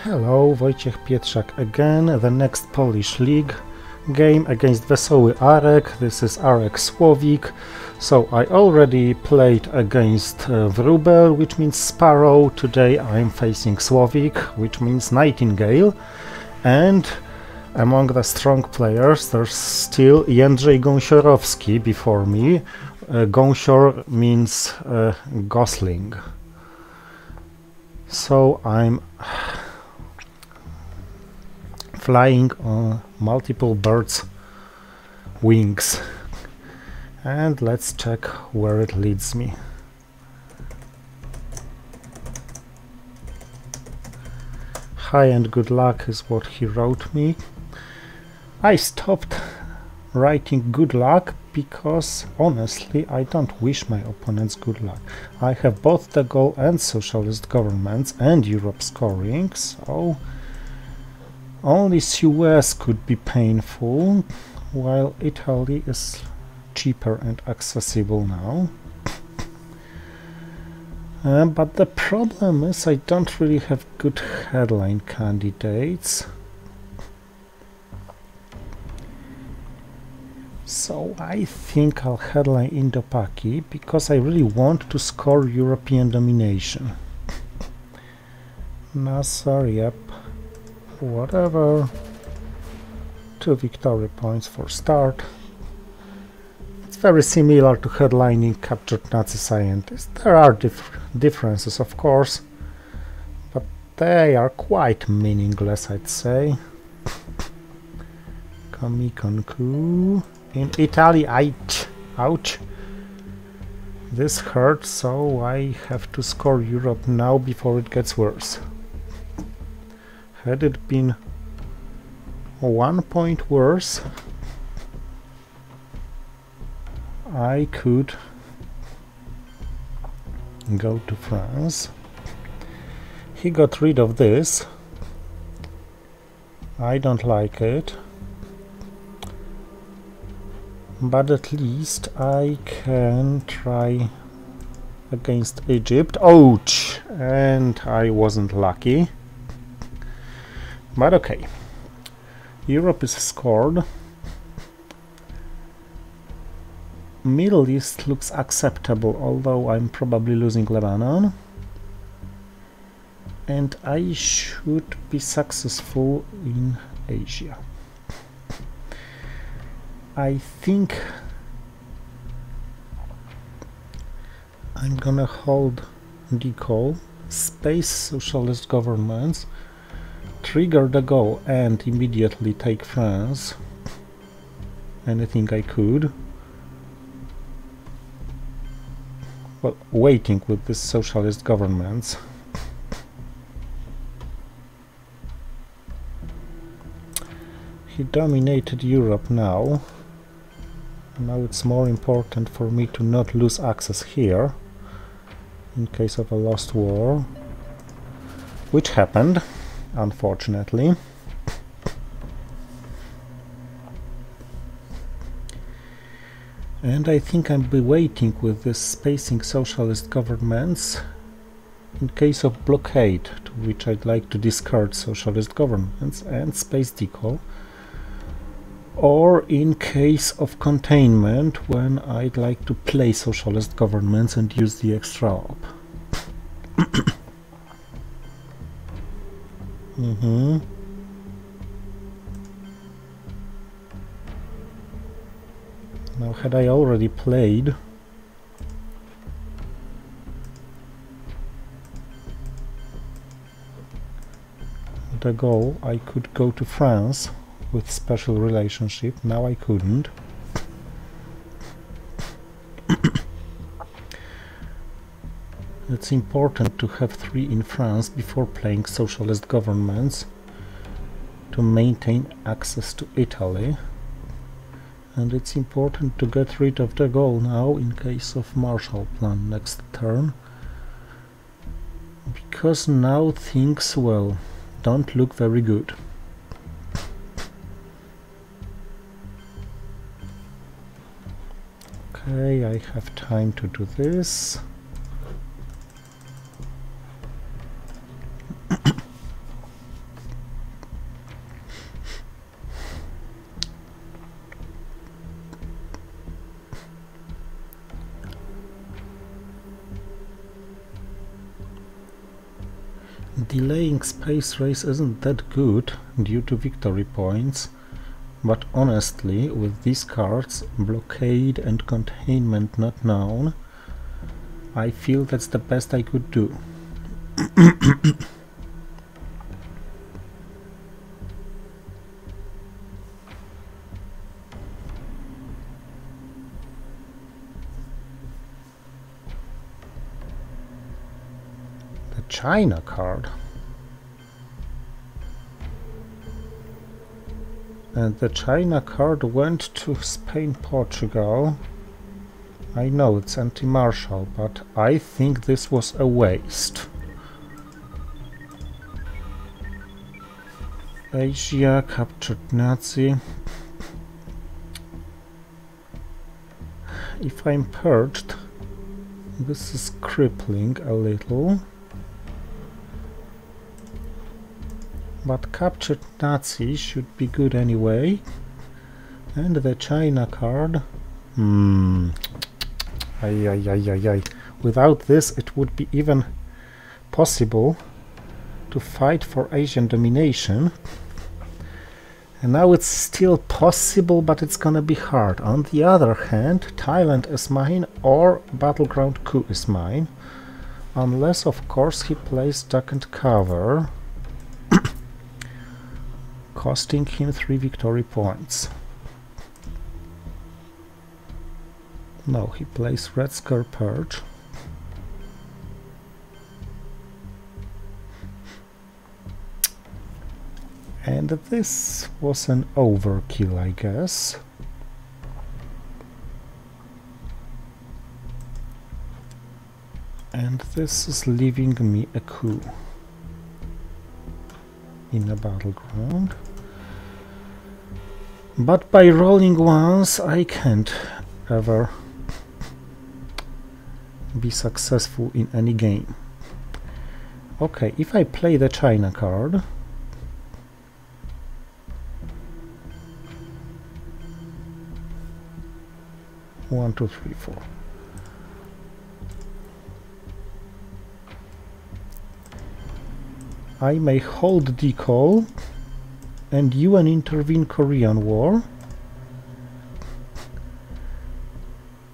Hello, Wojciech Pietrzak again, the next Polish league game against Wesoły Arek. This is Arek Słowik. So I already played against Wróbel, which means Sparrow. Today I'm facing Słowik, which means Nightingale. And among the strong players there's still Jędrzej Gąsiorowski before me. Gąsior means gosling. So I'm flying on multiple birds' wings, and let's check where it leads me. Hi and good luck is what he wrote me. I stopped writing good luck because honestly I don't wish my opponents good luck. I have both the goal and socialist governments and Europe scoring, so only Suez could be painful, while Italy is cheaper and accessible now. But the problem is I don't really have good headline candidates. So I think I'll headline Indo-Paki because I really want to score European domination. Nasser, yep. Whatever. 2 victory points for start. It's very similar to headlining captured Nazi scientists. There are differences, of course, but they are quite meaningless, I'd say. Kamikonku. In Italy, ouch. This hurts, so I have to score Europe now before it gets worse. Had it been 1 point worse, I could go to France. He got rid of this. I don't like it. But at least I can try against Egypt. Ouch! And I wasn't lucky. But okay. Europe is scored. Middle East looks acceptable, although I'm probably losing Lebanon. And I should be successful in Asia. I think I'm gonna hold decall, space socialist governments, trigger the goal and immediately take France. Anything I could. Well, waiting with these socialist governments. He dominated Europe now. Now it's more important for me to not lose access here in case of a lost war, which happened, unfortunately. And I think I'll be waiting with this spacing socialist governments in case of blockade, to which I'd like to discard socialist governments and space decall, or in case of containment, when I'd like to play socialist governments and use the extra op. Now, had I already played the goal, I could go to France with special relationship. Now I couldn't. It's important to have 3 in France before playing socialist governments to maintain access to Italy. And it's important to get rid of the goal now in case of Marshall Plan next turn. Because now things, well, don't look very good. Okay, I have time to do this. Delaying space race isn't that good due to victory points, but honestly, with these cards, blockade and containment not known, I feel that's the best I could do. The China card. And the China card went to Spain, Portugal. I know it's anti-martial, but I think this was a waste. Asia captured Nazi. If I'm purged, this is crippling a little. But captured Nazi should be good anyway. And the China card. Without this, it would be even possible to fight for Asian domination. And now it's still possible, but it's gonna be hard. On the other hand, Thailand is mine, or Battleground Coup is mine. Unless, of course, he plays Duck and Cover, costing him 3 victory points. No, he plays Red Scare Purge. And this was an overkill, I guess. And this is leaving me a coup in a battleground. But by rolling once, I can't ever be successful in any game. Okay, if I play the China card, one, two, three, four. I may hold decall and UN intervene Korean War,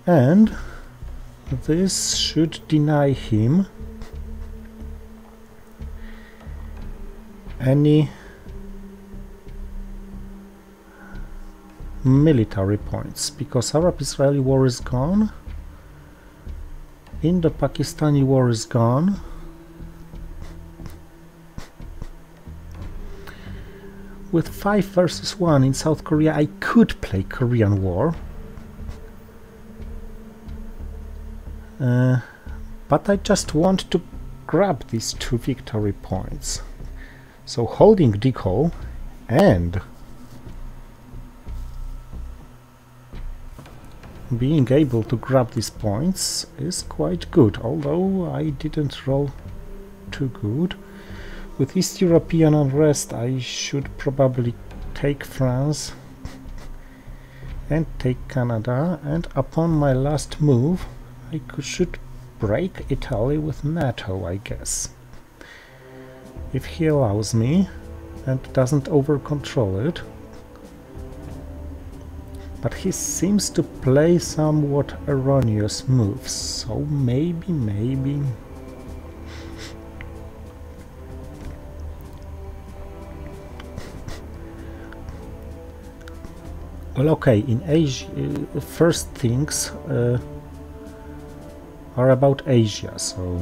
and this should deny him any military points, because Arab-Israeli war is gone, Indo-Pakistani war is gone, with 5 versus 1 in South Korea I could play Korean War, but I just want to grab these 2 victory points. So holding decall and being able to grab these points is quite good, although I didn't roll too good. With East European unrest, I should probably take France and take Canada, and upon my last move I should break Italy with NATO, I guess. If he allows me and doesn't over-control it. But he seems to play somewhat erroneous moves, so maybe... Well, okay, in Asia, first things are about Asia, so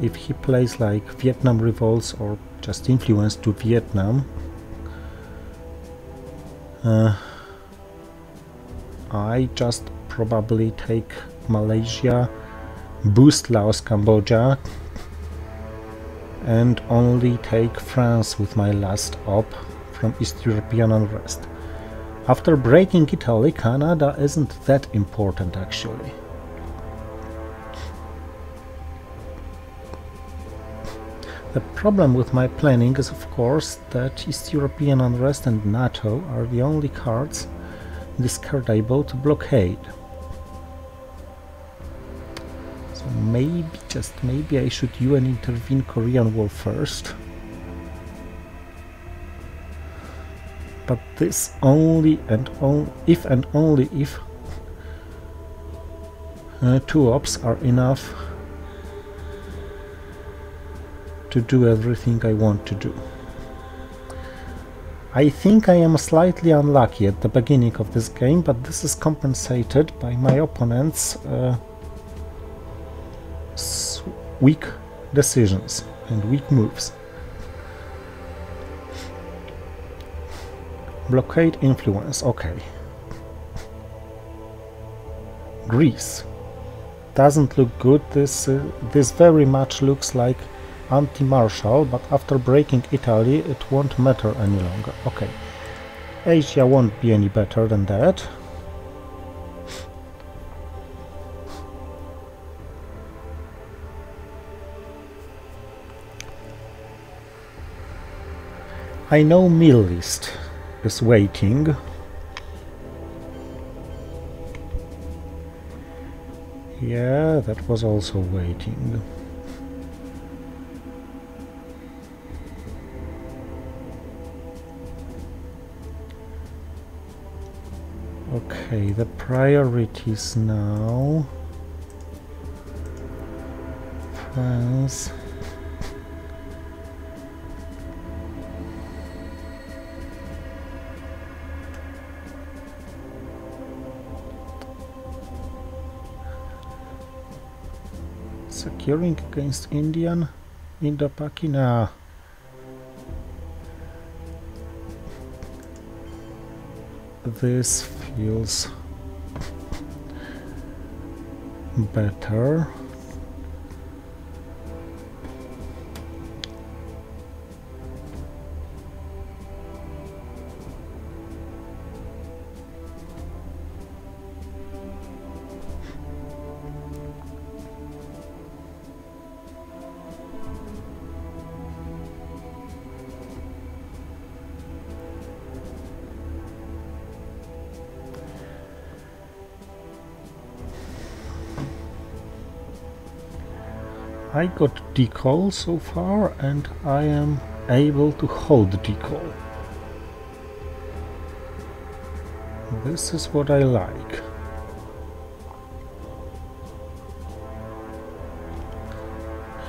if he plays like Vietnam revolts or just influence to Vietnam, I just probably take Malaysia, boost Laos, Cambodia, and only take France with my last op from East European unrest. After breaking Italy, Canada isn't that important actually. The problem with my planning is, of course, that East European unrest and NATO are the only cards discardable to blockade. So Maybe, just maybe, I should UN intervene Korean War first. But this only and only if two ops are enough to do everything I want to do. I think I am slightly unlucky at the beginning of this game, but this is compensated by my opponent's weak decisions and weak moves. Blockade influence, okay. Greece. Doesn't look good. This very much looks like anti-Marshall, but after breaking Italy it won't matter any longer. Okay. Asia won't be any better than that. I know Middle East is waiting. Yeah, that was also waiting. Okay, the priorities now. France. Securing against Indo-Pakistan. This feels better. I got decall so far, and I am able to hold decall. This is what I like.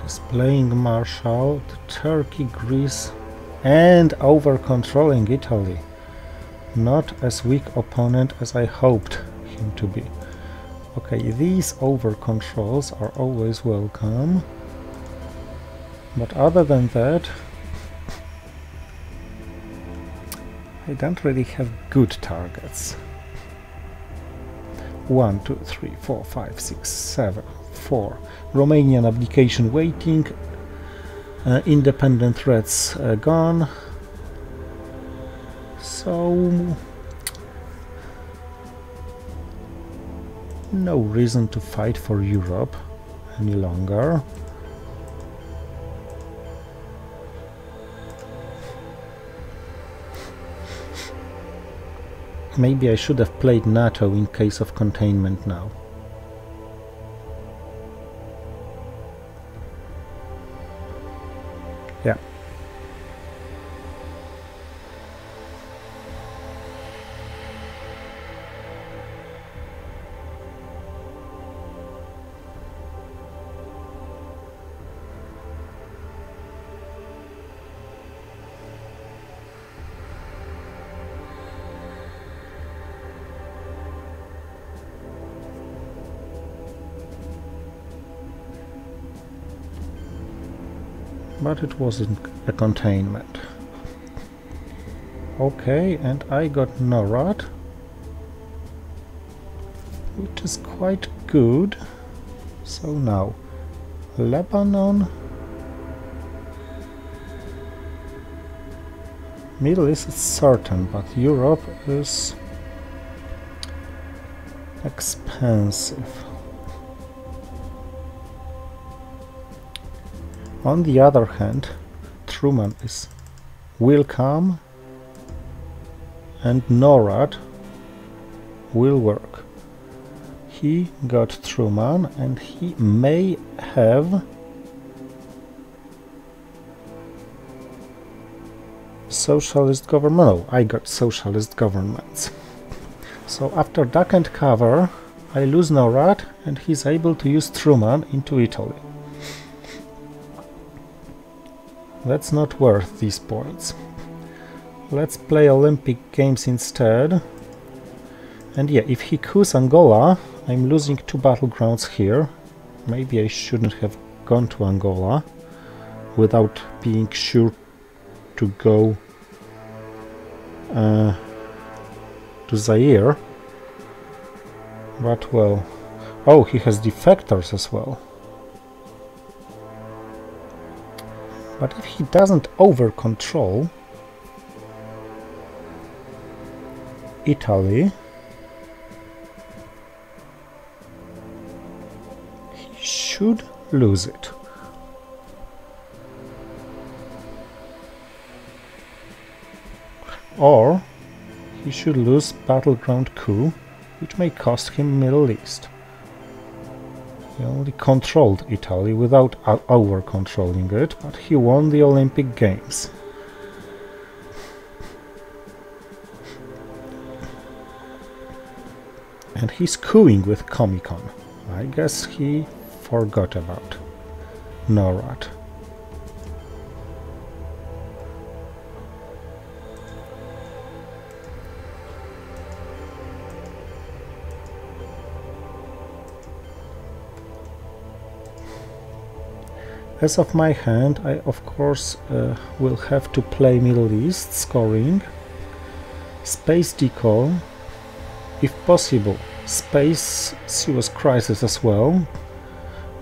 He's playing Marshall to Turkey, Greece, and over-controlling Italy. Not as weak opponent as I hoped him to be. Okay, these over-controls are always welcome. But other than that, I don't really have good targets. 1, 2, 3, 4, 5, 6, 7, 4. Romanian abdication waiting. Independent threats gone. So no reason to fight for Europe any longer. Maybe I should have played NATO in case of containment now. Yeah. But it wasn't a containment. Okay, and I got NORAD, which is quite good. So now, Lebanon, Middle East is certain, but Europe is expensive. On the other hand, Truman will come, and NORAD will work. he got Truman, and he may have socialist government. No, I got socialist governments. So after duck and cover, I lose NORAD, and he's able to use Truman into Italy. That's not worth these points. Let's play Olympic Games instead. And yeah, if he coups Angola, I'm losing 2 battlegrounds here. Maybe I shouldn't have gone to Angola without being sure to go to Zaire. But well... Oh, he has defectors as well. But if he doesn't over-control Italy, he should lose it. Or he should lose battleground coup, which may cost him Middle East. He only controlled Italy without over-controlling it, but he won the Olympic Games. And he's cooing with Comecon. I guess he forgot about NORAD. As of my hand, I of course will have to play Middle East, scoring, space decoy, if possible, space Suez crisis as well.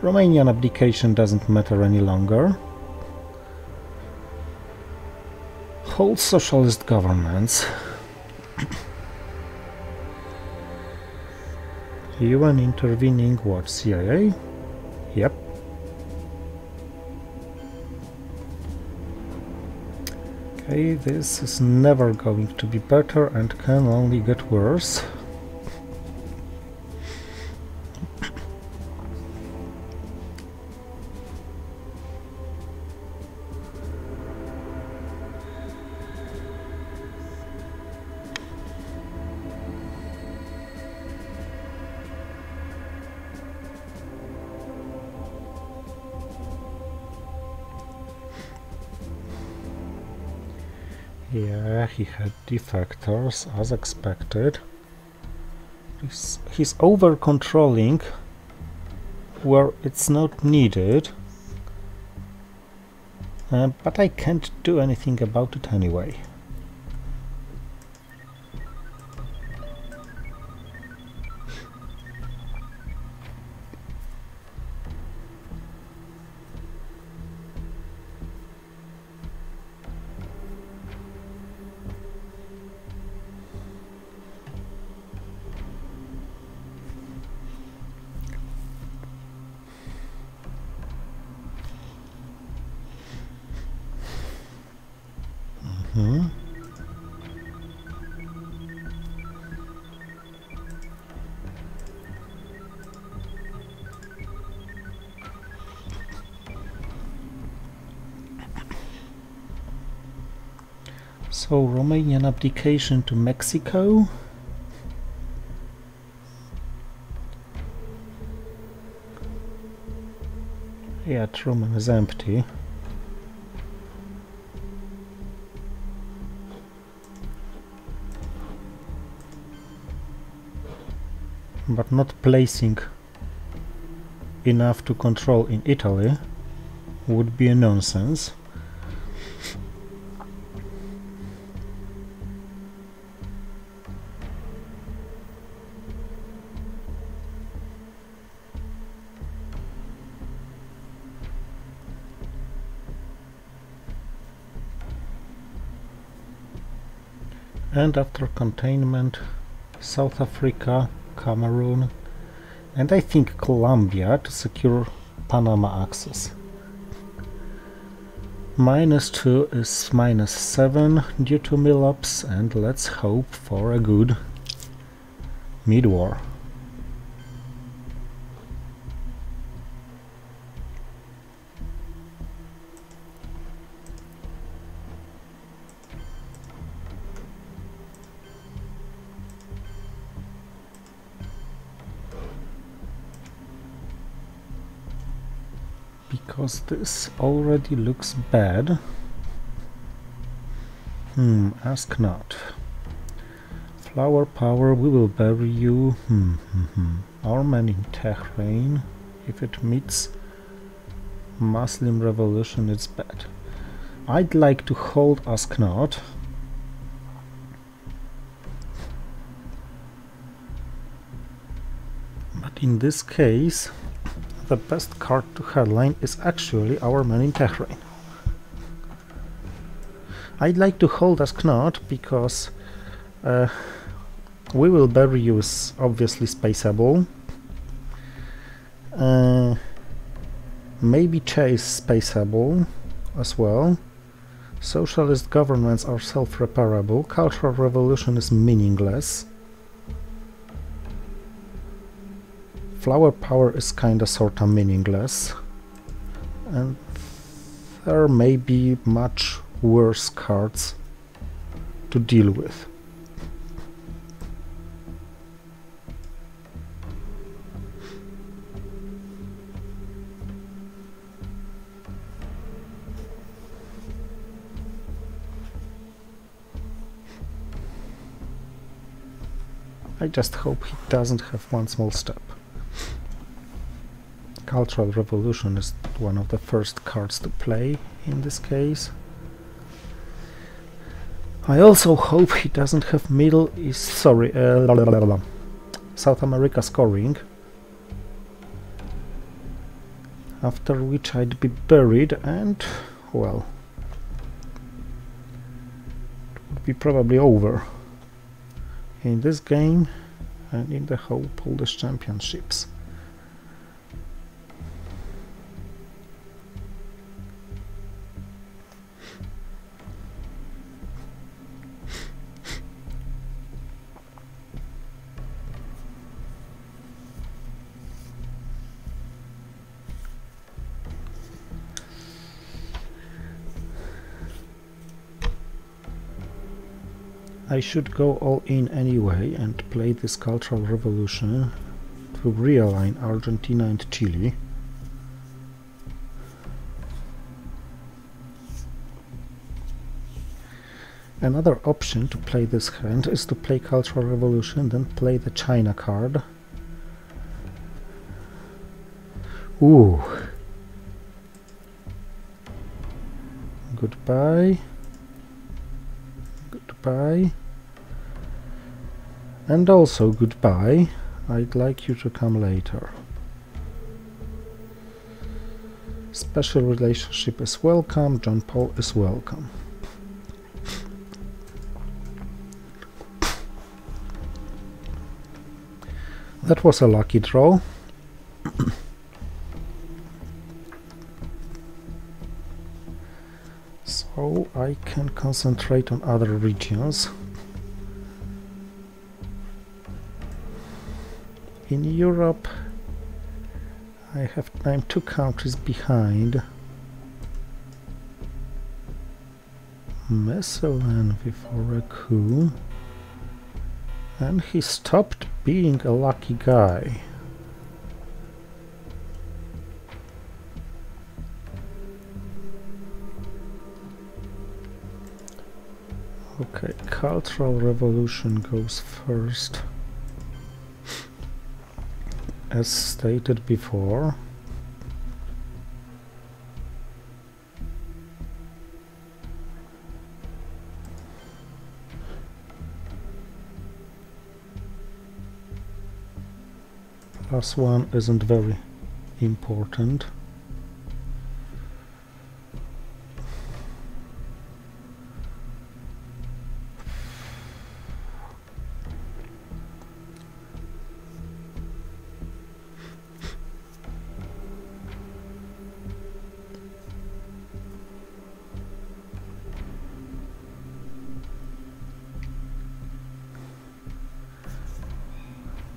Romanian abdication doesn't matter any longer. Hold socialist governments. UN intervening, what, CIA? Yep. Okay, this is never going to be better and can only get worse. Yeah, he had defectors, as expected. He's over-controlling where it's not needed, but I can't do anything about it anyway. So, Romanian abdication to Mexico. Yeah, Truman is empty. But not placing enough to control in Italy would be a nonsense. And after containment, South Africa, Cameroon, and I think Colombia to secure Panama access. -2 is -7 due to mill-ups, and let's hope for a good mid-war. because this already looks bad. Ask not. Flower power, we will bury you. Armen in Tehran. If it meets Muslim revolution, it's bad. I'd like to hold Ask not. But in this case, the best card to headline is actually our man in Tehran. I'd like to hold Ask not because we will bury you is obviously spaceable. Maybe chase spaceable as well. Socialist governments are self-reparable. Cultural revolution is meaningless. Flower power is kinda sorta meaningless. And there may be much worse cards to deal with. I just hope he doesn't have one small step. Cultural revolution is one of the first cards to play in this case. I also hope he doesn't have South America scoring, after which I'd be buried and, well, it would be probably over in this game and in the whole Polish Championships. I should go all in anyway and play this cultural revolution to realign Argentina and Chile. Another option to play this hand is to play cultural revolution, then play the China card. Ooh. Goodbye. Goodbye. And also goodbye. I'd like you to come later. Special relationship is welcome. John Paul is welcome. That was a lucky draw. So I can concentrate on other regions. In Europe, I'm 2 countries behind. Messelan before a coup. And he stopped being a lucky guy. Okay, cultural revolution goes first. As stated before. +1 isn't very important.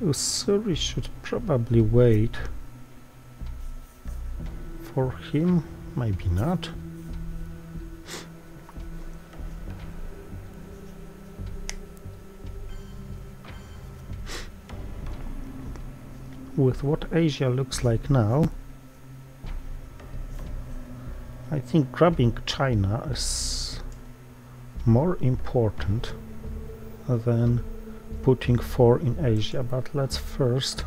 Usuri should probably wait for him, maybe not. With what Asia looks like now, I think grabbing China is more important than putting 4 in Asia, but let's first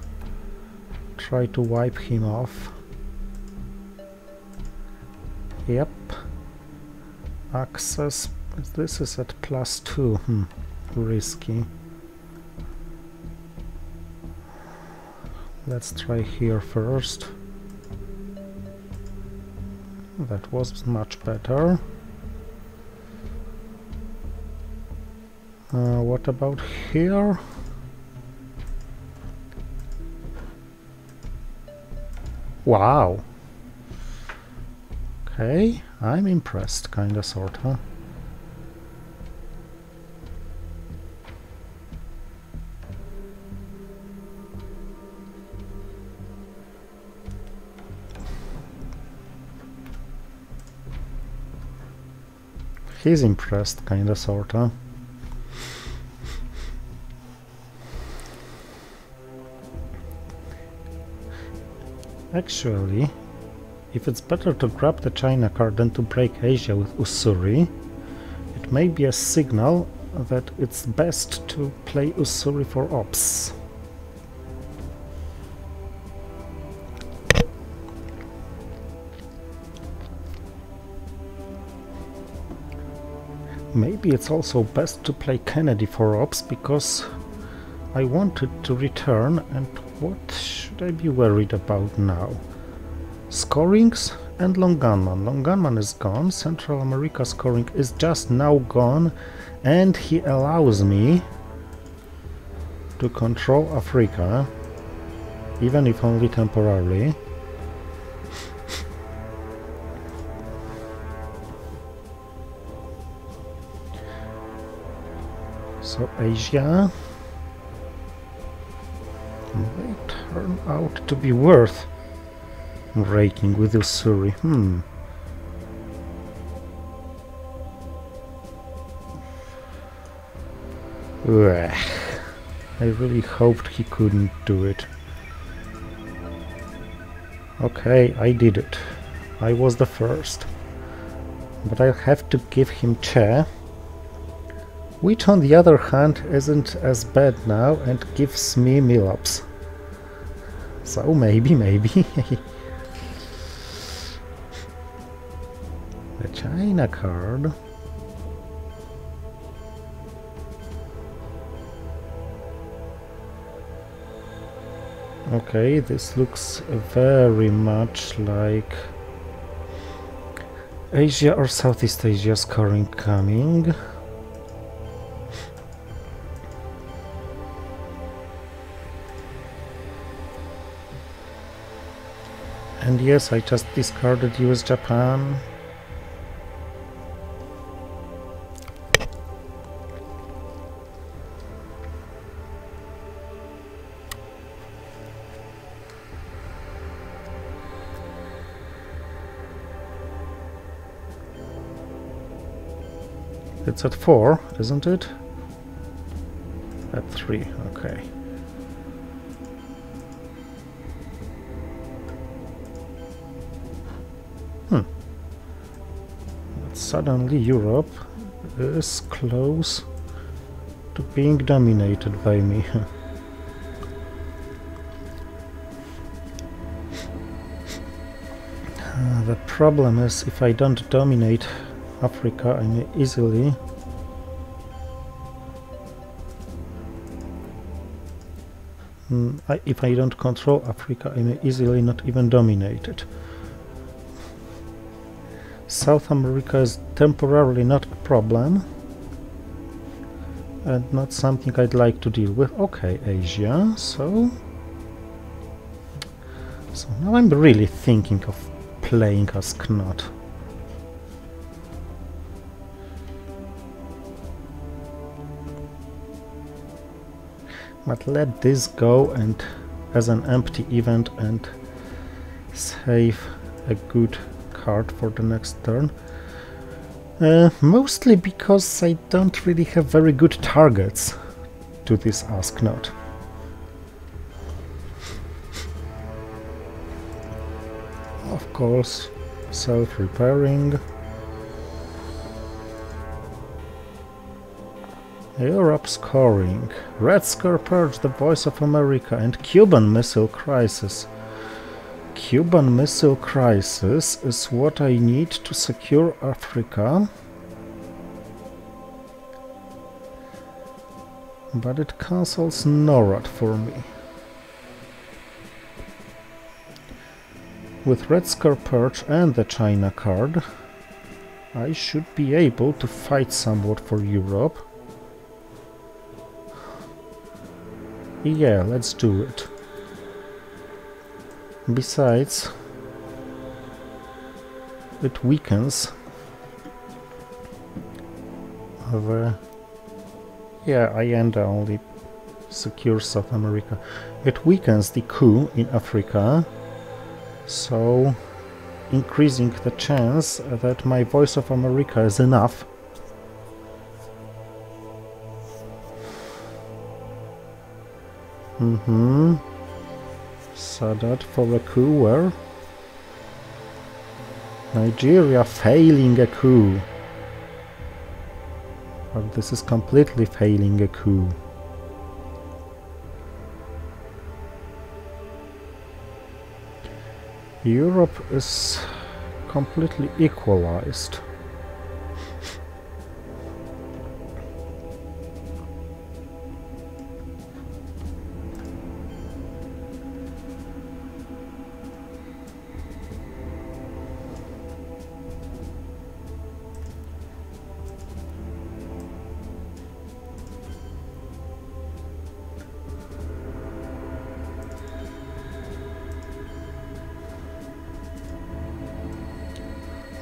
try to wipe him off. Yep. Access, this is at +2. Risky. Let's try here first. That was much better. What about here? Wow. Okay, I'm impressed, kinda, sorta. He's impressed, kinda, sorta. Actually, if it's better to grab the China card than to break Asia with Ussuri, it may be a signal that it's best to play Ussuri for ops. Maybe it's also best to play Kennedy for ops, because I wanted to return, and what should I be worried about now? Scorings and Long Gunman. Long Gunman is gone, Central America scoring is just now gone, and he allows me to control Africa, even if only temporarily. So Asia may turn out to be worth raking with Ussuri. Ugh. I really hoped he couldn't do it. Okay, I did it. I was the first. But I'll have to give him Che, which on the other hand isn't as bad now and gives me Milops. So maybe. The China card. Okay, this looks very much like Asia or Southeast Asia scoring coming. And yes, I just discarded US Japan. It's at 4, isn't it? At 3, okay. But suddenly Europe is close to being dominated by me. The problem is, if I don't dominate Africa, I may easily if I don't control Africa, I may easily not even dominate it. South America is temporarily not a problem and not something I'd like to deal with. Okay, Asia, so now I'm really thinking of playing as Knot. But let this go and as an empty event and save a good card for the next turn. Mostly because I don't really have very good targets to this Ask Not. Of course, Self-repairing. Europe scoring. Red Scare Purge, the Voice of America, and Cuban Missile Crisis. Cuban Missile Crisis is what I need to secure Africa. But it cancels NORAD for me. With Red Scare Purge and the China card, I should be able to fight somewhat for Europe. Yeah, let's do it. Besides, it weakens the... Yeah, Allende only secures South America. It weakens the coup in Africa, so increasing the chance that my Voice of America is enough. Sadat for a coup where? Nigeria failing a coup. But this is completely failing a coup. Europe is completely equalized.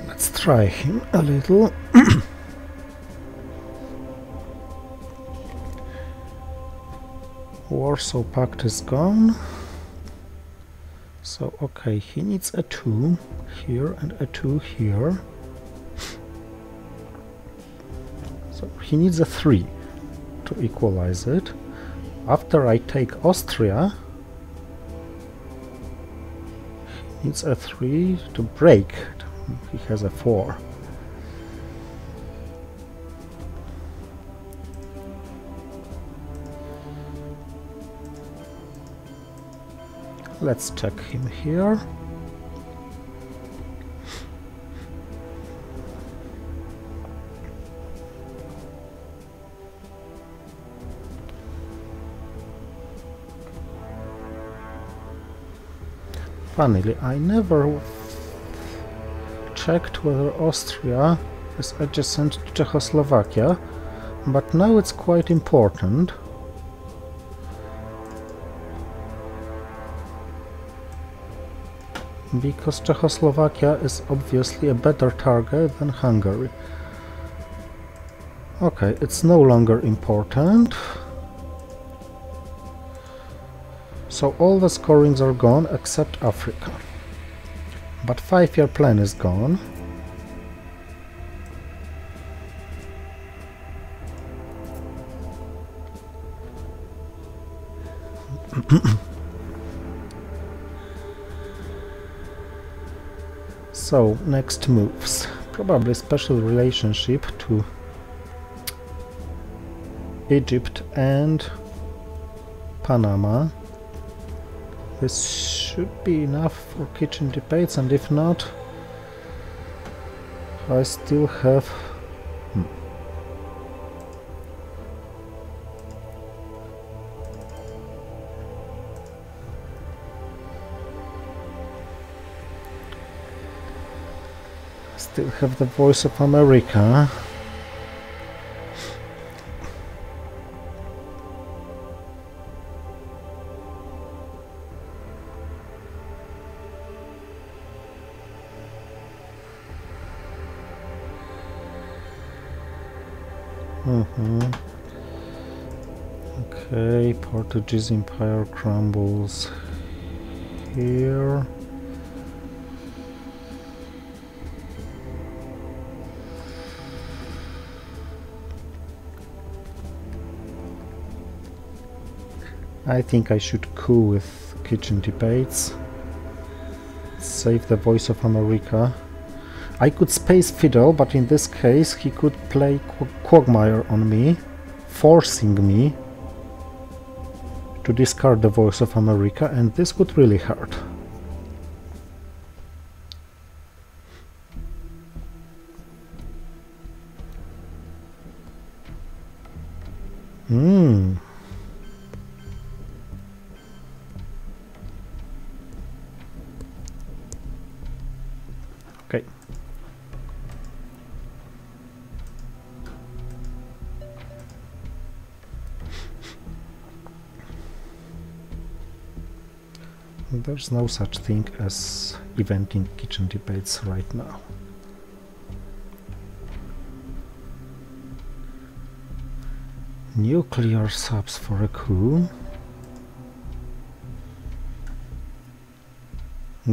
Let's try him a little. Warsaw Pact is gone. So, okay, he needs a 2 here and a 2 here. So he needs a 3 to equalize it. After I take Austria, he needs a 3 to break. He has a 4. Let's check him here. Funnily, I never checked whether Austria is adjacent to Czechoslovakia, but now it's quite important. Because Czechoslovakia is obviously a better target than Hungary. Okay, it's no longer important. So all the scorings are gone except Africa. But 5-year plan is gone. So, next moves. Probably special relationship to Egypt and Panama. This should be enough for kitchen debates, and if not, I still have... Still have the Voice of America. Okay, Portuguese Empire crumbles here. I think I should coup with kitchen debates. Save the Voice of America I could space Fiddle, but in this case he could play Quagmire on me, forcing me to discard the Voice of America, and this would really hurt. Okay. There's no such thing as eventing kitchen debates right now. Nuclear subs for a coup.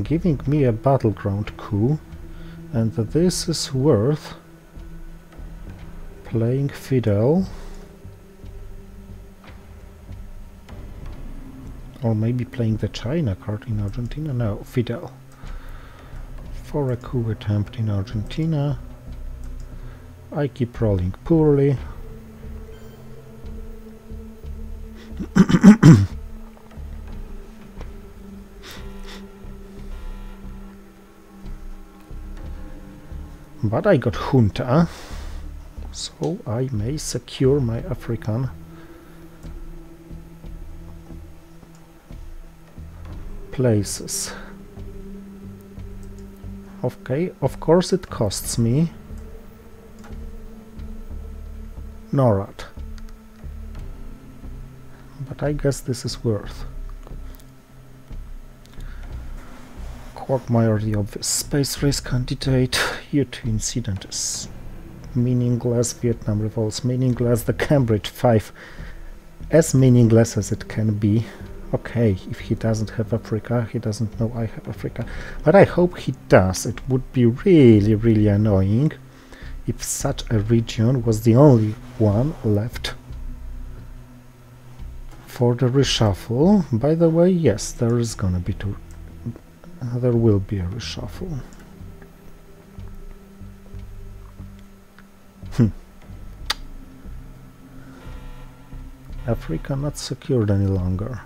Giving me a battleground coup, and this is worth playing Fidel, or maybe playing the China card in Argentina. No, Fidel for a coup attempt in Argentina. I keep rolling poorly. But I got junta, so I may secure my African places. Okay, of course it costs me NORAD, but I guess this is worth. Quagmire, the obvious space race candidate. U2 incident is meaningless. Vietnam revolts meaningless. The Cambridge 5 as meaningless as it can be. Okay, if he doesn't have Africa, he doesn't know I have Africa. But I hope he does. It would be really, really annoying if such a region was the only one left for the reshuffle. By the way, yes, there is gonna be there will be a reshuffle. Africa not secured any longer.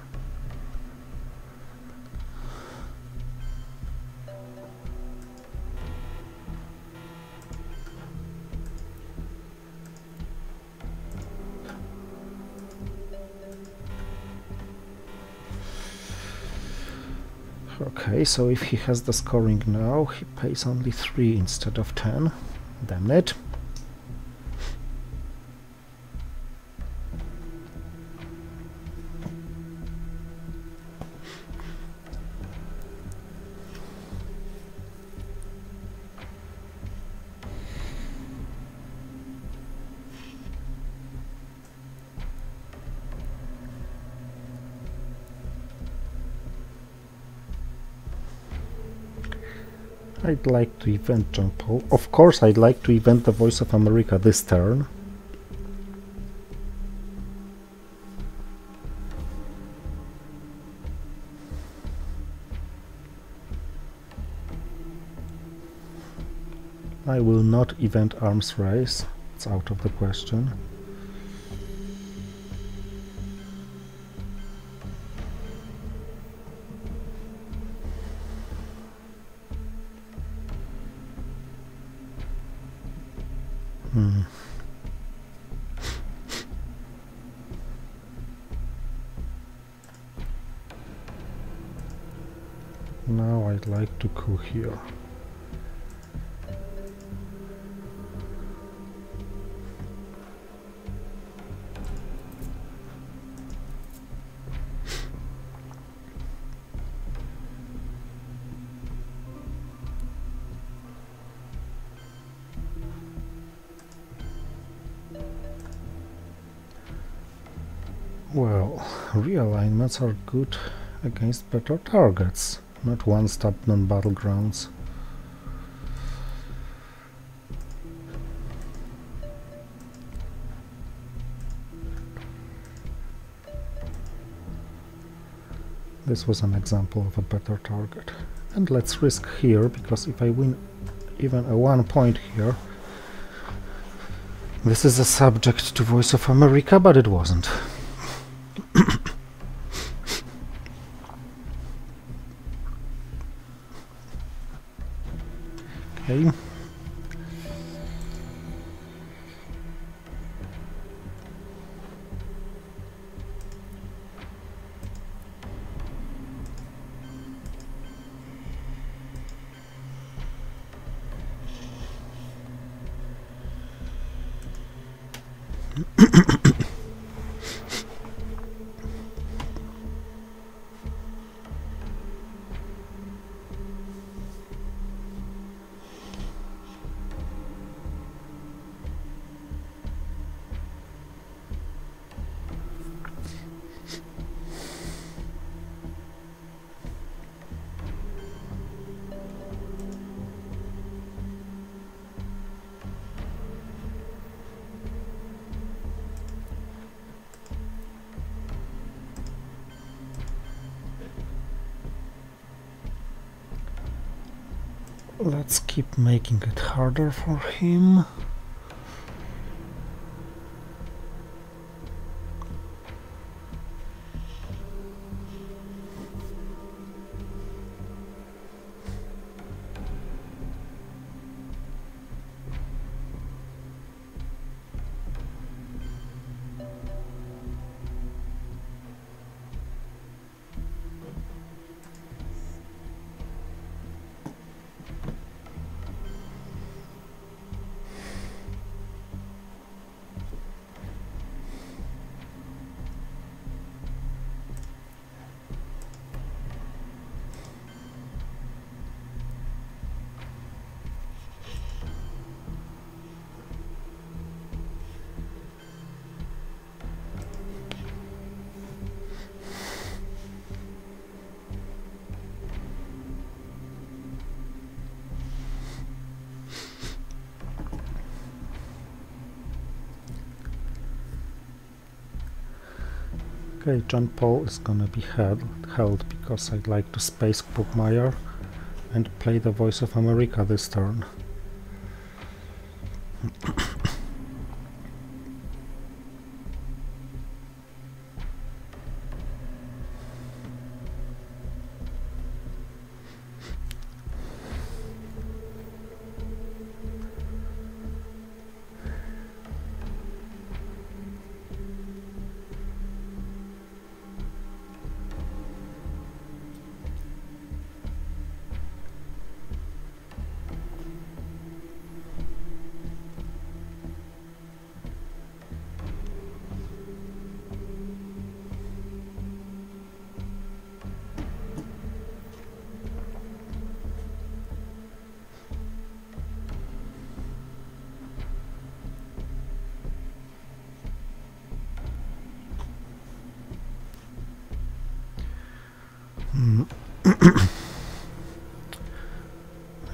Okay, so if he has the scoring now, he pays only 3 instead of 10. Damn it. I'd like to event John Paul. Of course, I'd like to event the Voice of America this turn. I will not event Arms Race. It's out of the question. Now I'd like to coup here. Well, realignments are good against better targets, not one-stop non-battlegrounds. This was an example of a better target. And let's risk here, because if I win even a 1 point here. This is a subject to Voice of America, but it wasn't. Okay. Let's keep making it harder for him. Okay, John Paul is gonna be held because I'd like to space Quagmire and play the Voice of America this turn.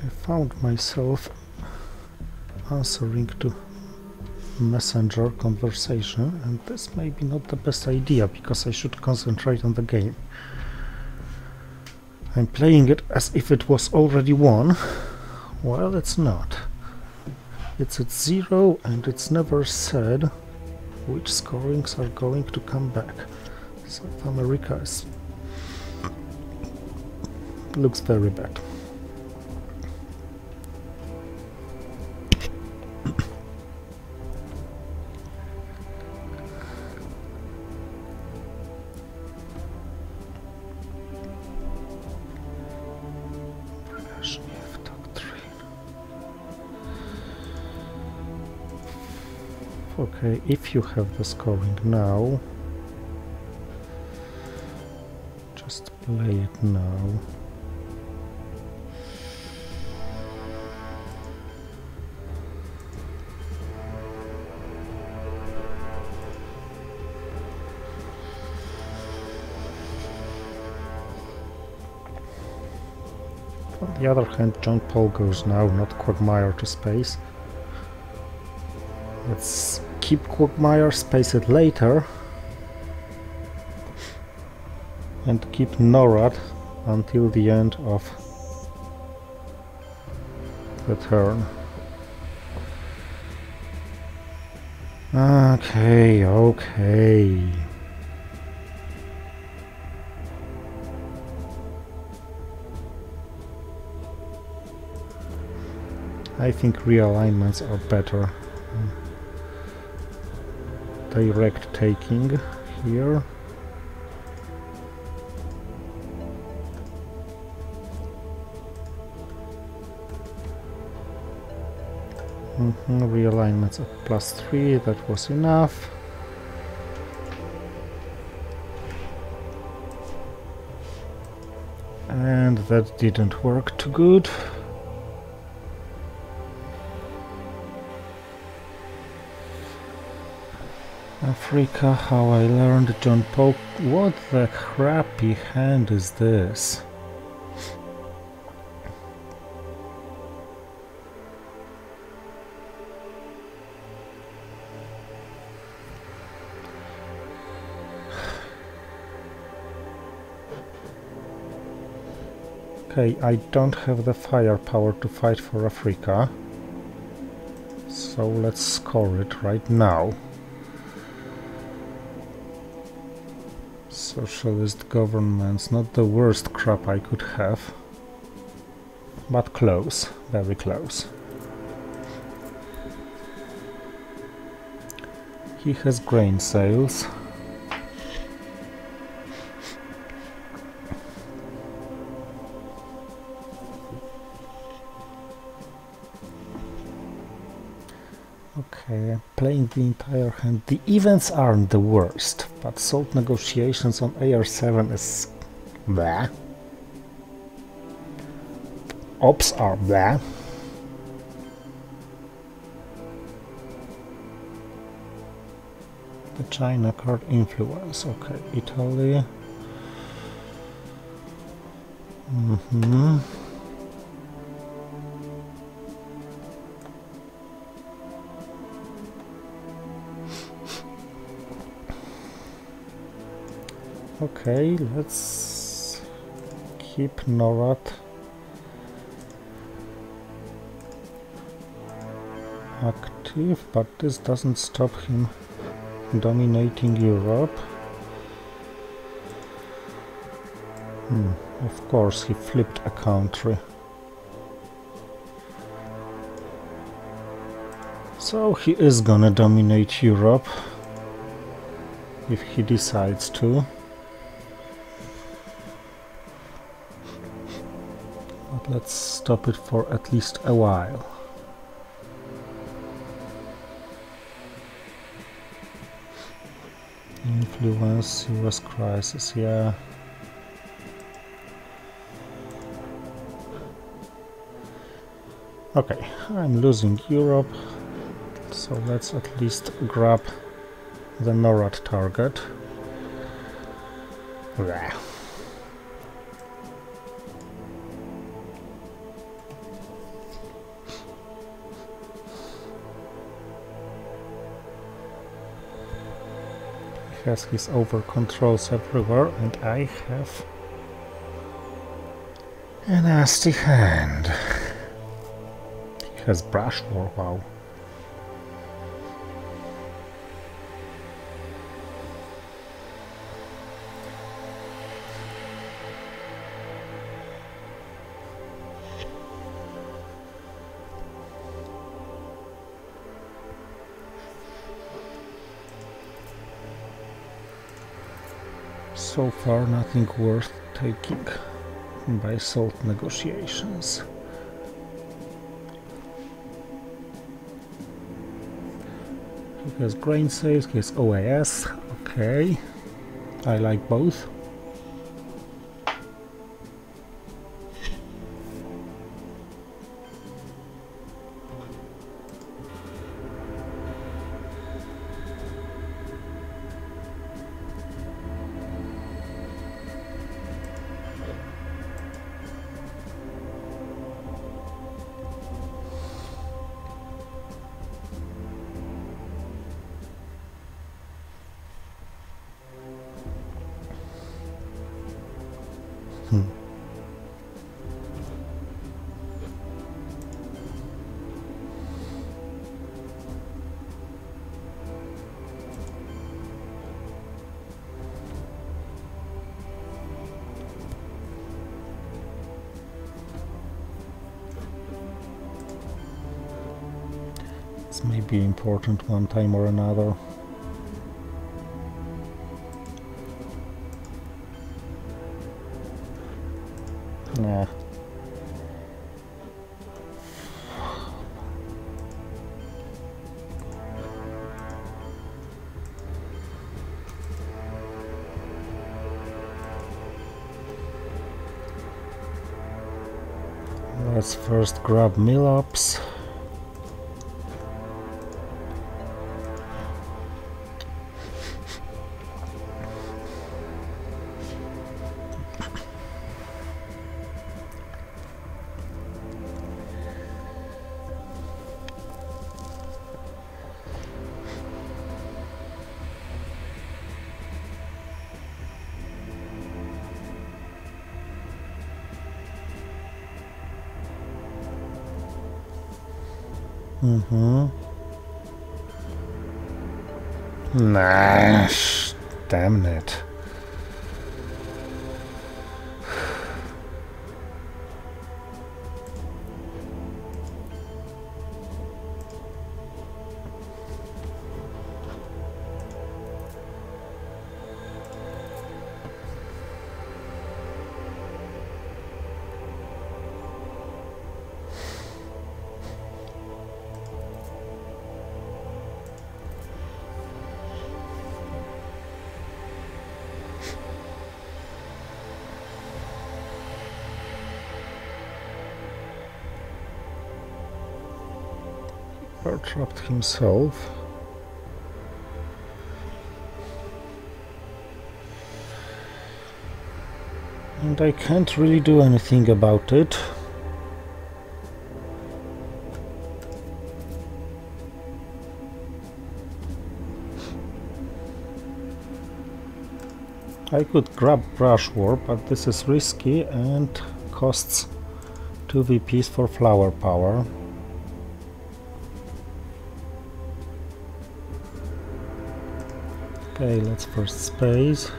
I found myself answering to messenger conversation, and this may be not the best idea because I should concentrate on the game. I'm playing it as if it was already won. Well, it's not. It's at 0 and it's never said which scorings are going to come back. South America looks very bad. Okay, if you have the scoring now, just play it now. On the other hand, John Paul goes now, not Quagmire to space. Let's keep Quagmire, space it later, and keep NORAD until the end of the turn. Okay, okay. I think realignments are better. Direct taking here. Realignments at +3, that was enough. And that didn't work too good. Africa, how I learned John Pope. What the crappy hand is this? Okay, I don't have the firepower to fight for Africa, so let's score it right now. Socialist governments, not the worst crap I could have, but close, very close. He has grain sales. Okay, I'm playing the entire hand. The events aren't the worst, but salt negotiations on AR7 is blah. Ops are blah. The China card influence, okay, Italy. Okay, let's keep Norad active, but this doesn't stop him dominating Europe. Of course, he flipped a country. So he is gonna dominate Europe if he decides to. But let's stop it for at least a while. Influence, US crisis, yeah. Okay, I'm losing Europe, so let's at least grab the NORAD target. Blah. He has his over controls everywhere, and I have a nasty hand. He has brush war, wow. So far, nothing worth taking by salt negotiations. He has grain sales, he has OAS, okay. I like both. This may be important one time or another. Nah. Let's first grab mill-ups. Nah, damn it. Trapped himself. And I can't really do anything about it. I could grab Brush Warp, but this is risky and costs 2 VPs for flower power. Okay, let's first space.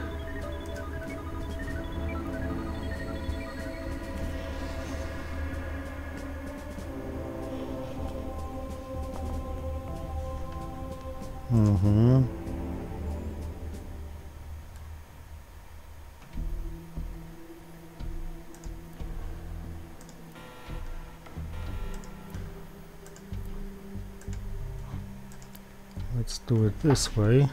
Let's do it this way.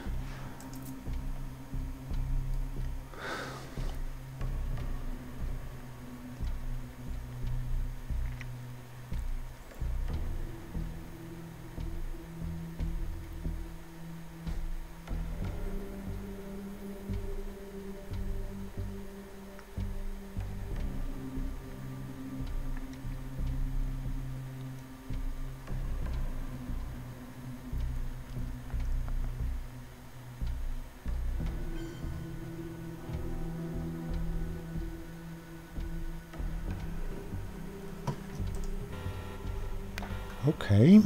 Okay.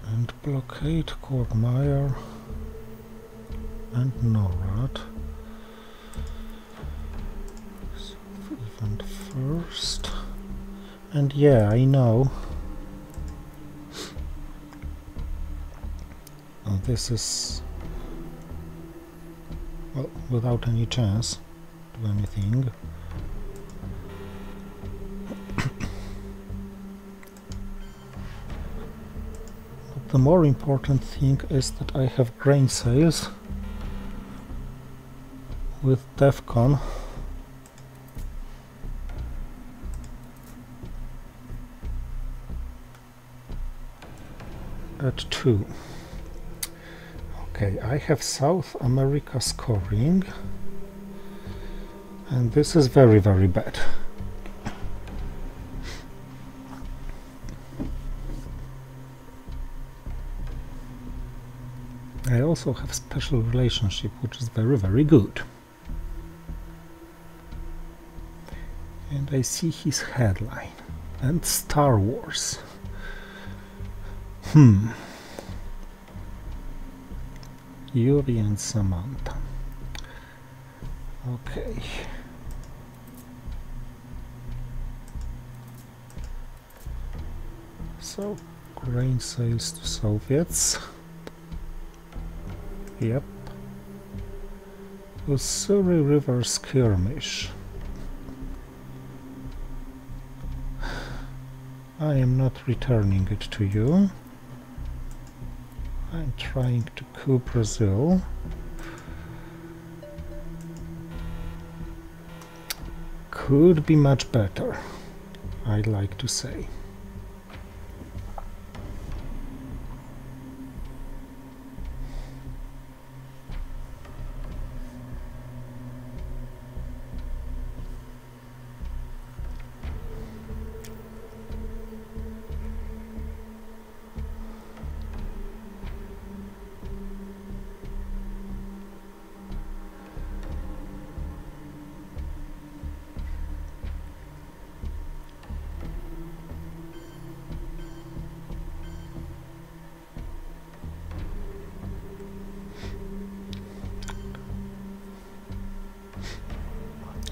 And blockade Quagmire and Norad. So event first. And yeah, I know. Oh, this is, well, without any chance to do anything. But the more important thing is that I have grain sales with Defcon. At 2. Okay, I have South America scoring, and this is very, very bad. I also have special relationship, which is very, very good. And I see his headline, and Star Wars. Yuri and Samantha. Okay. So, grain sales to Soviets. Yep. Ussuri River skirmish. I am not returning it to you. I'm trying to coup Brazil. Could be much better, I'd like to say.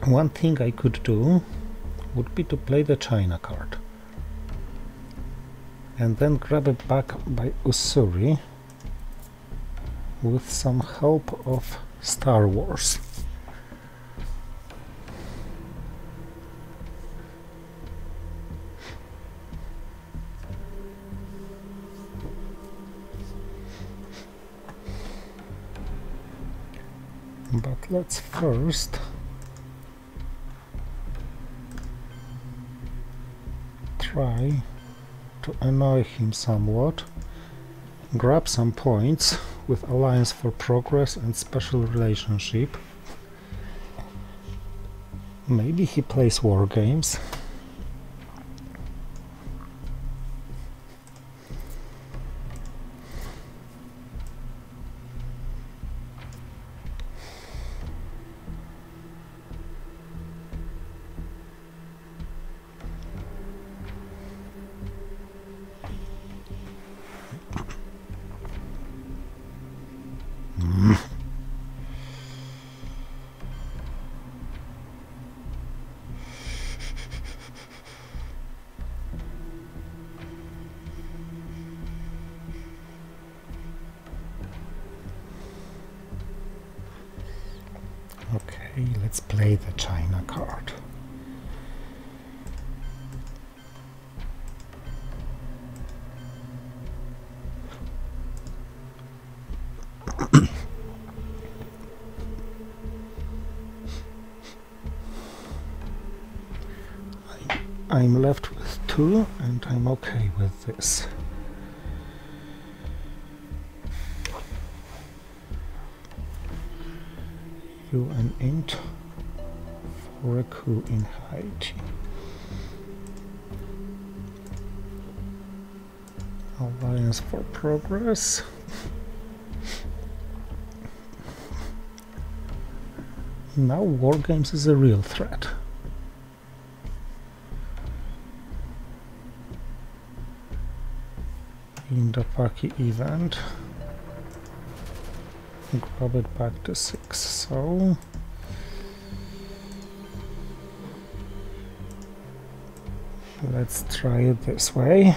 One thing I could do would be to play the China card and then grab it back by Ussuri with some help of Star Wars. But let's first try to annoy him somewhat, grab some points with Alliance for Progress and Special Relationship. Maybe he plays war games. Okay, let's play the China card. I'm left with 2 and I'm okay with this. You an int for a coup in Haiti. Alliance for Progress. Now war games is a real threat. In the Paki event, grab it back to 6, so let's try it this way.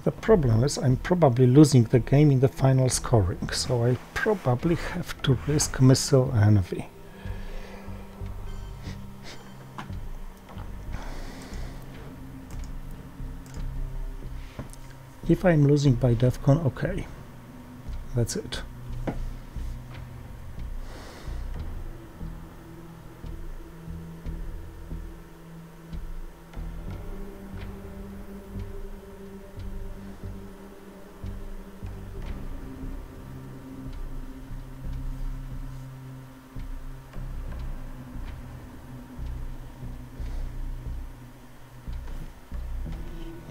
The problem is I'm probably losing the game in the final scoring, so I probably have to risk Missile Envy. If I'm losing by DEFCON, okay, that's it.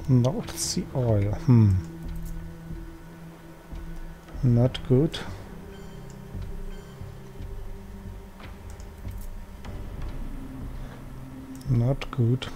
North Sea oil, not good. Not good.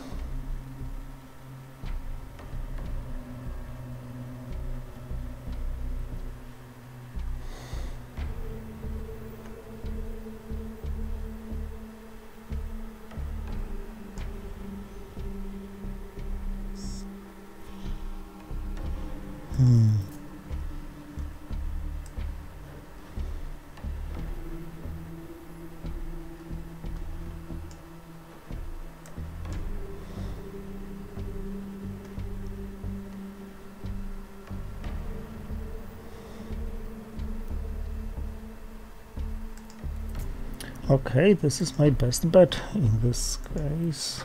Okay, this is my best bet in this case.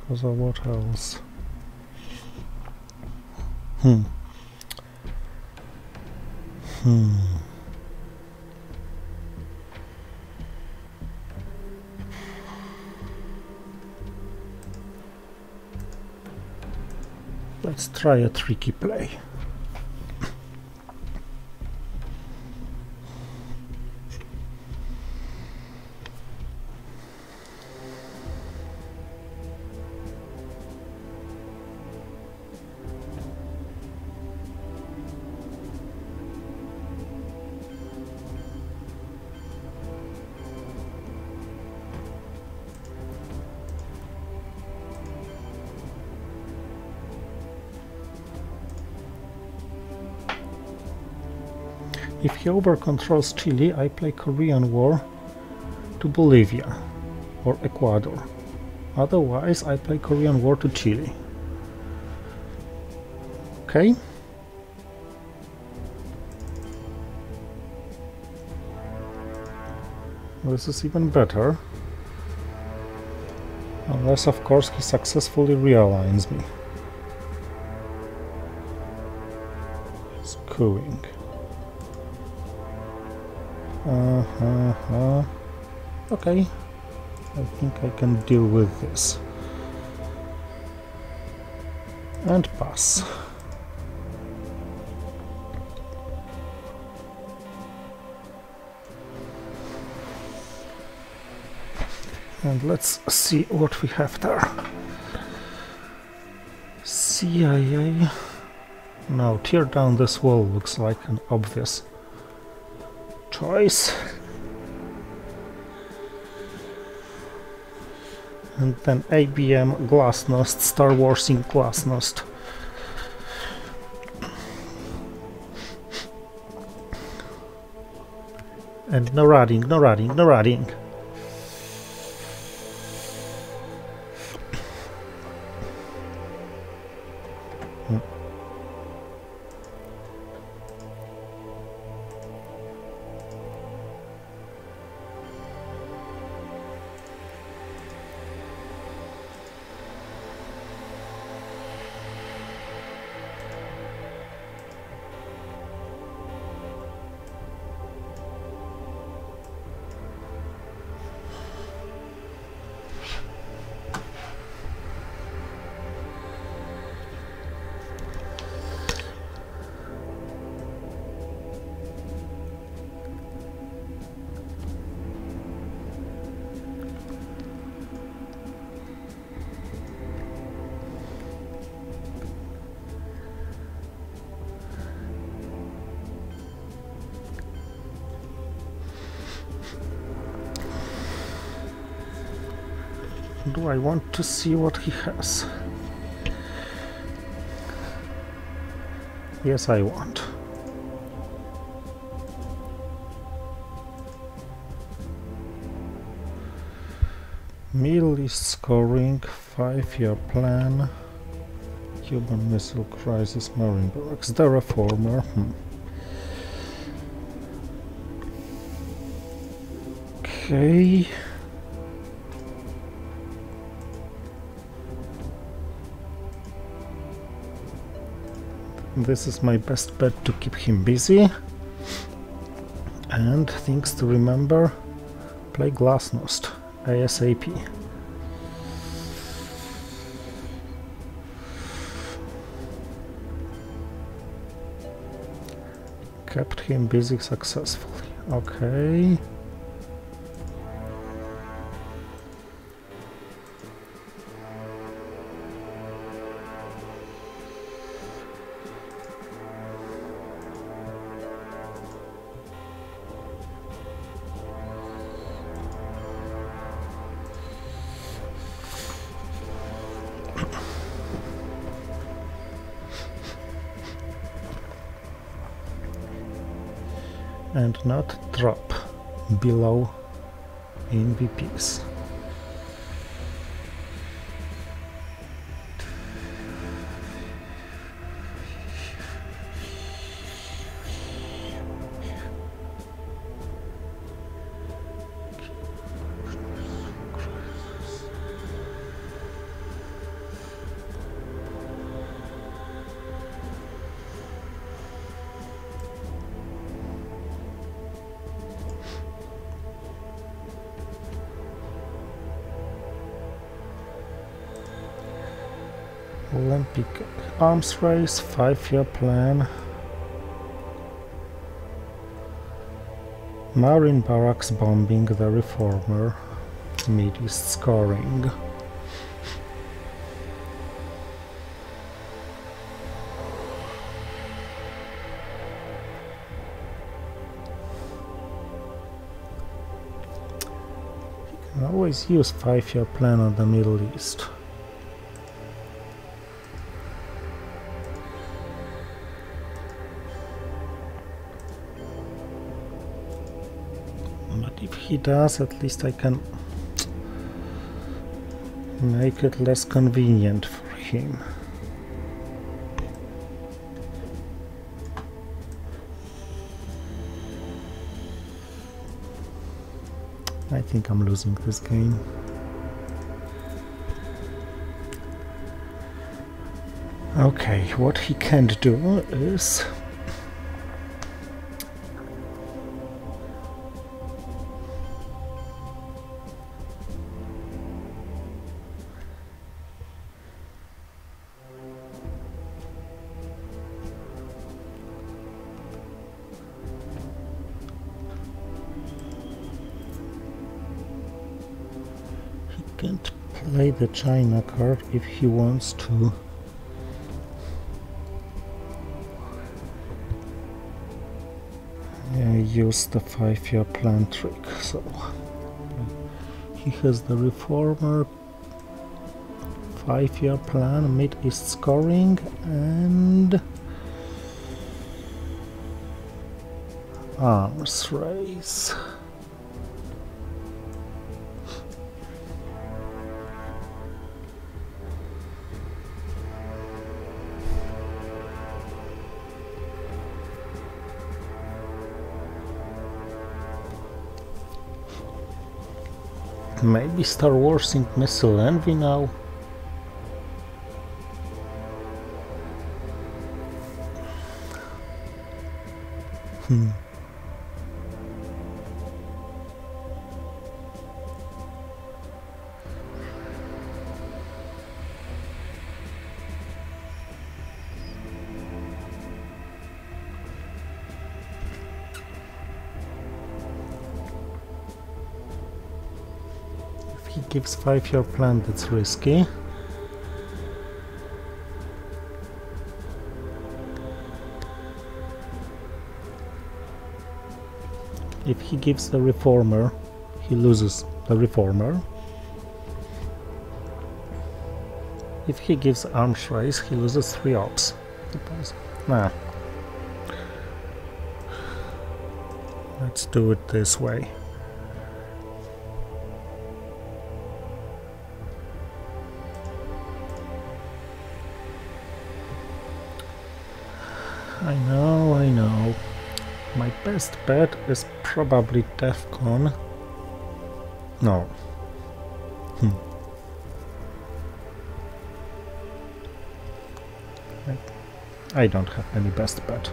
Because of what else? Let's try a tricky play. If he over-controls Chile, I play Korean War to Bolivia or Ecuador. Otherwise, I play Korean War to Chile. Okay? This is even better. Unless, of course, he successfully realigns me. Screwing. Okay, I think I can deal with this. And pass. And let's see what we have there. CIA. No, tear down this wall looks like an obvious choice. And then ABM Glasnost, Star Warsing Glasnost. And no radding, no radding, no radding. Do I want to see what he has? Yes, I want. Middle East scoring, 5-year plan, Cuban Missile Crisis, Marine Barracks, the Reformer. Okay. This is my best bet to keep him busy. And things to remember, play Glasnost ASAP. Kept him busy successfully. Okay. and not drop below in VPs. Olympic arms race, 5-year plan. Marine barracks bombing the reformer. Mid-east scoring. You can always use 5-year plan on the Middle East. If he does, at least I can make it less convenient for him. I think I'm losing this game. Okay, what he can't do is can't play the China card if he wants to. Use the 5-year plan trick. So he has the reformer, 5-year plan, mid-east scoring, and arms race. Maybe Star Wars in Missile Envy now? He gives 5-year plan, that's risky. If he gives the reformer, he loses the reformer. If he gives arms race, he loses 3 ops. Nah. Let's do it this way. I know. My best bet is probably DEFCON. No. I don't have any best bet.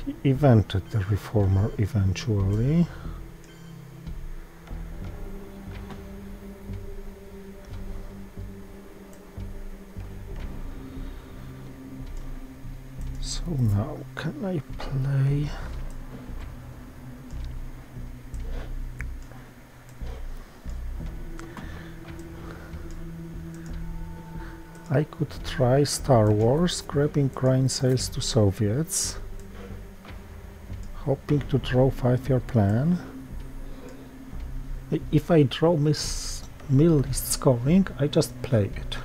He invented the reformer eventually. So now, can I play? I could try Star Wars, grabbing grain sales to Soviets, hoping to draw 5-year plan. If I draw mill list scoring, I just play it.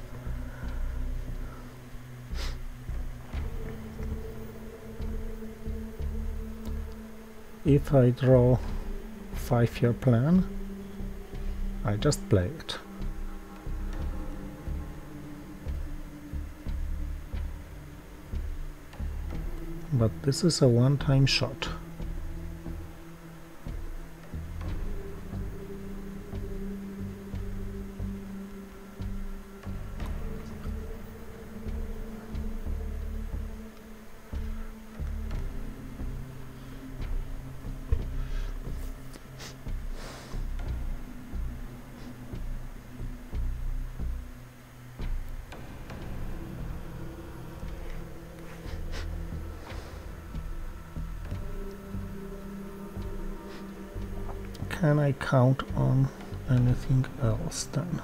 If I draw 5-year plan, I just play it. But this is a one-time shot. Can I count on anything else then?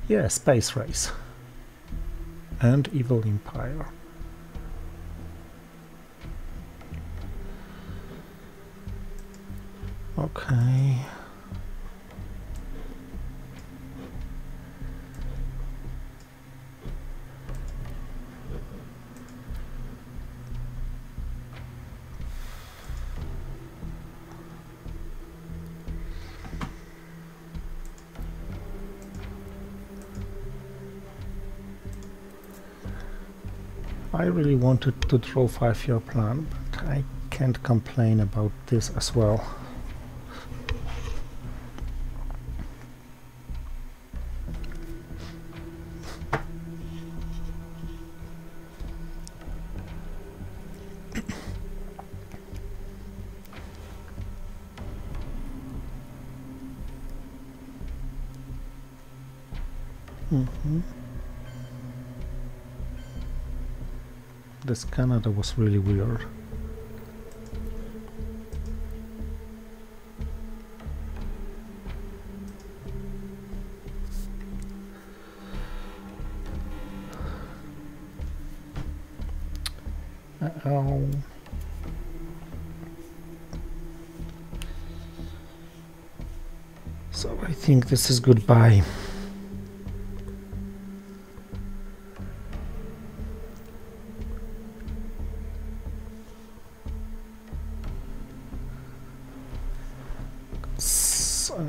Yeah, Space Race and Evil Empire. Okay. I really wanted to draw 5-year plan, but I can't complain about this as well. This Canada was really weird. Uh-oh. So I think this is goodbye.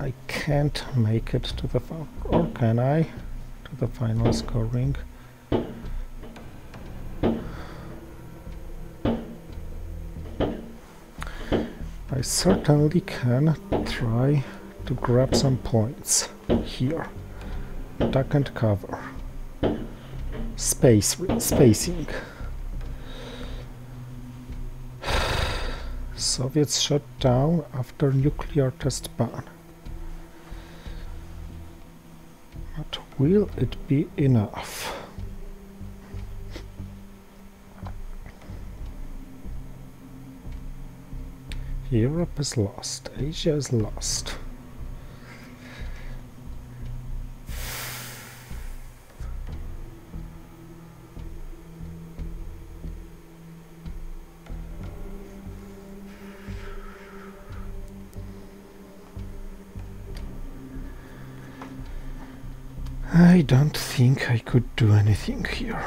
I can't make it to the or can I? To the final scoring. I certainly can try to grab some points here. Duck and cover. Spacing. Soviets shut down after nuclear test ban. But will it be enough? Europe is lost. Asia is lost. I don't think I could do anything here.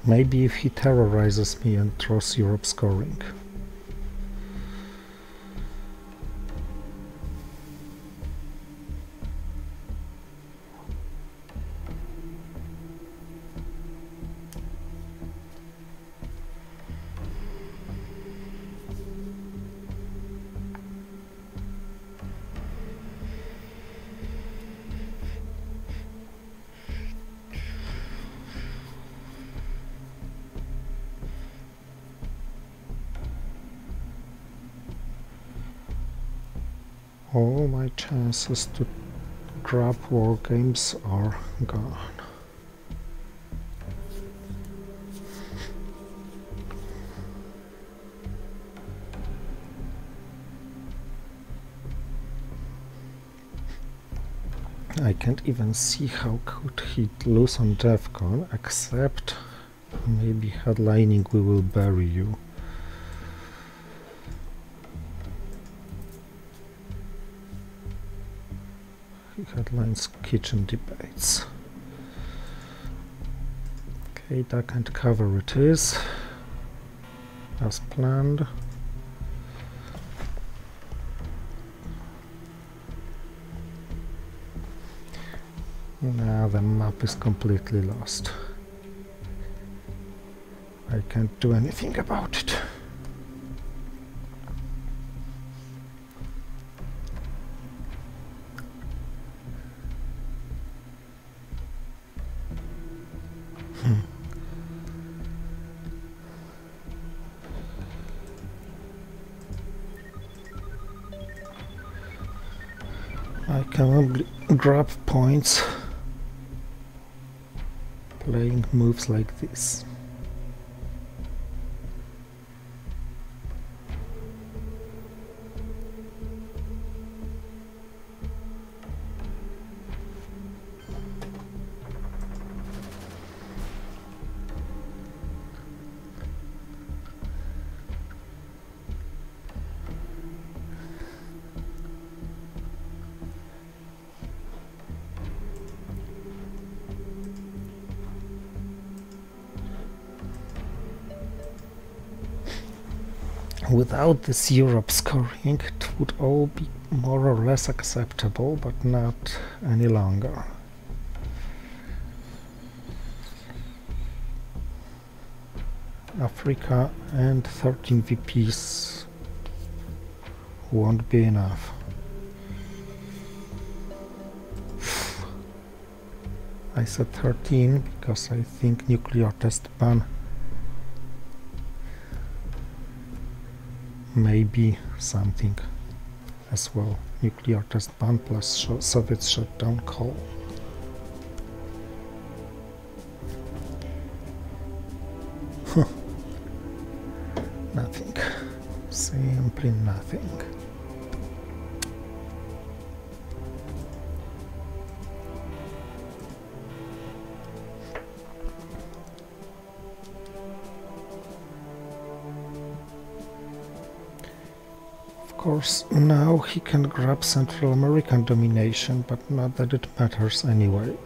Maybe if he terrorizes me and draws Europe scoring. All my chances to grab war games are gone. I can't even see how could he lose on DEFCON, except maybe headlining "We Will Bury You." He headlines kitchen debates. Okay, duck and cover it is, as planned. Now the map is completely lost. I can't do anything about it. I can only grab points playing moves like this. Without this Europe scoring, it would all be more or less acceptable, but not any longer. Africa and 13 VPs won't be enough. I said 13 because I think nuclear test ban may be something as well. Nuclear test ban plus Soviet shutdown call. Nothing. Simply nothing. Of course, now he can grab Central American domination, but not that it matters anyway.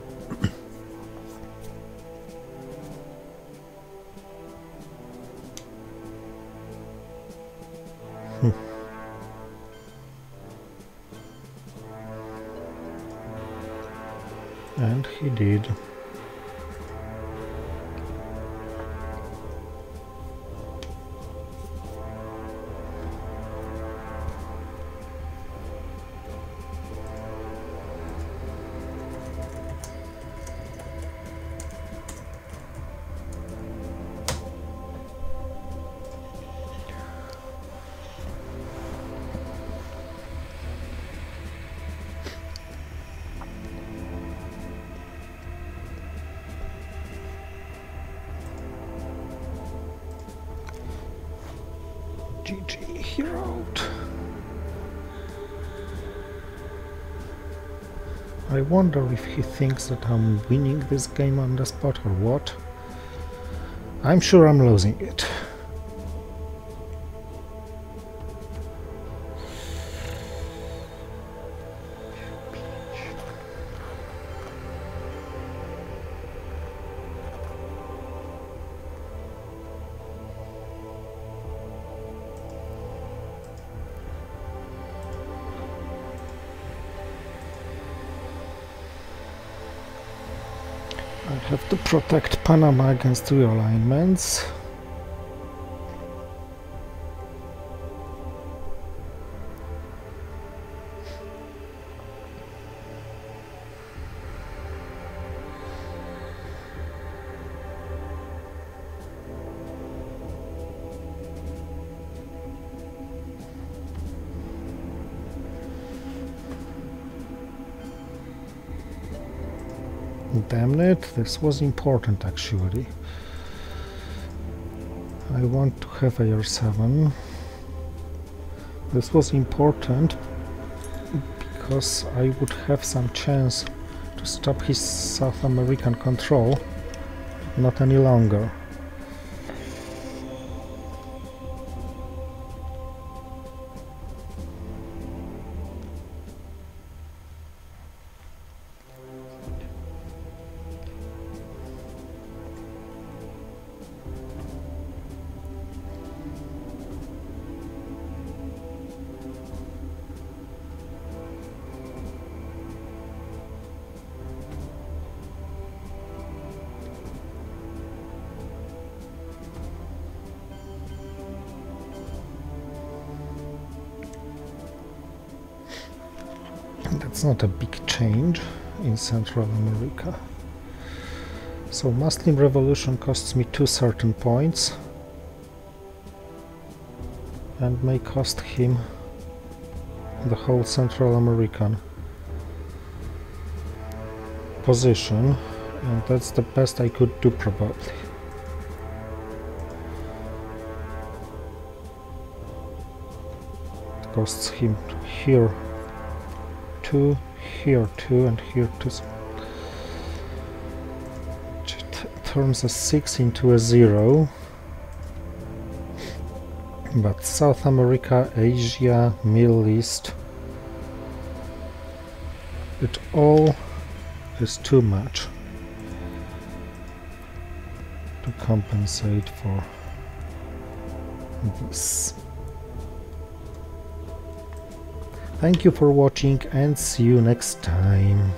And he did. GG, he wrote. I wonder if he thinks that I'm winning this game on the spot or what. I'm sure I'm losing it. I have to protect Panama against realignments. Damn it, this was important actually. I want to have AR7. This was important because I would have some chance to stop his South American control, not any longer. That's not a big change in Central America. So Muslim Revolution costs me 2 certain points and may cost him the whole Central American position, and that's the best I could do probably. It costs him here 2, here 2, and here 2. It turns a 6 into a 0. But South America, Asia, Middle East, it all is too much to compensate for this. Thank you for watching and see you next time.